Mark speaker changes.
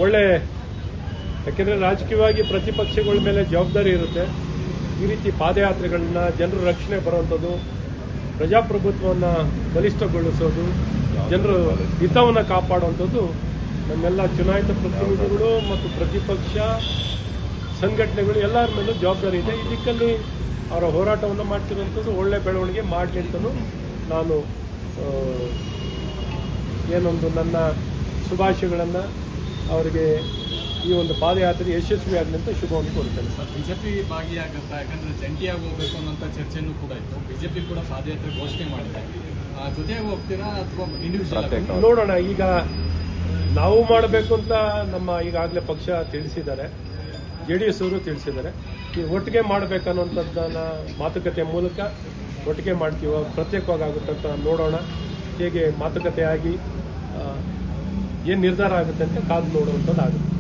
Speaker 1: ಒಳ್ಳೆ, ಯಾಕೆಂದರೆ ರಾಜಕೀಯವಾಗಿ ಪ್ರತಿಪಕ್ಷಗಳ ಮೇಲೆ ಜವಾಬ್ದಾರಿ ಇರುತ್ತೆ. ಈ ರೀತಿ ಪಾದಯಾತ್ರೆಗಳನ್ನ, ಜನರ ರಕ್ಷಣೆ ಬರುವಂಥದ್ದು, ಪ್ರಜಾಪ್ರಭುತ್ವವನ್ನು ಬಲಿಷ್ಠಗೊಳಿಸೋದು, ಜನರ ಹಿತವನ್ನು ಕಾಪಾಡುವಂಥದ್ದು ನಮ್ಮೆಲ್ಲ ಚುನಾಯಿತ ಪ್ರತಿನಿಧಿಗಳು ಮತ್ತು ಪ್ರತಿಪಕ್ಷ ಸಂಘಟನೆಗಳು ಎಲ್ಲರ ಮೇಲೂ ಜವಾಬ್ದಾರಿ ಇದೆ. ಈ ದಿಕ್ಕಲ್ಲಿ ಅವರ ಹೋರಾಟವನ್ನು ಮಾಡ್ತಿರುವಂಥದ್ದು ಒಳ್ಳೆ ಬೆಳವಣಿಗೆ ಮಾಡಲಿ ಅಂತಲೂ ನಾನು ಏನೊಂದು ನನ್ನ ಶುಭಾಶಯಗಳನ್ನು ಅವರಿಗೆ ಈ ಒಂದು ಪಾದಯಾತ್ರೆ ಯಶಸ್ವಿಯಾಗಲಿ ಅಂತ ಶುಭವನ್ನು ಕೋರುತ್ತೇನೆ.
Speaker 2: ಸರ್, ಬಿಜೆಪಿ ಭಾಗಿಯಾಗುತ್ತಾ? ಯಾಕಂದ್ರೆ ಜಂಟಿಯಾಗಿ ಹೋಗಬೇಕು ಅನ್ನೋಂಥ ಚರ್ಚೆನೂ ಕೂಡ ಇತ್ತು. ಬಿಜೆಪಿ ಕೂಡ ಪಾದಯಾತ್ರೆ ಘೋಷಣೆ ಮಾಡಿದೆ. ಜೊತೆಯಾಗಿ ಹೋಗ್ತೀರಾ ಅಥವಾ ಇಂಡಿವಿಜುವಲ್?
Speaker 1: ನೋಡೋಣ. ಈಗ ನಾವು ಮಾಡಬೇಕು ಅಂತ ನಮ್ಮ ಈಗಾಗಲೇ ಪಕ್ಷ ತಿಳಿಸಿದ್ದಾರೆ, JDS ಅವರು ತಿಳಿಸಿದ್ದಾರೆ. ಈ ಒಟ್ಟಿಗೆ ಮಾಡಬೇಕನ್ನುವಂಥದ್ದನ್ನು ಮಾತುಕತೆ ಮೂಲಕ ಒಟ್ಟಿಗೆ ಮಾಡ್ತೀವೋ ಪ್ರತ್ಯೇಕವಾಗಿ ಆಗುತ್ತೆ ಅಂತ ನೋಡೋಣ. ಹೇಗೆ ಮಾತುಕತೆ ಆಗಿ ಏನು ನಿರ್ಧಾರ ಆಗುತ್ತೆ ಅಂತ ಕಾದು ನೋಡುವಂಥದ್ದಾಗುತ್ತೆ.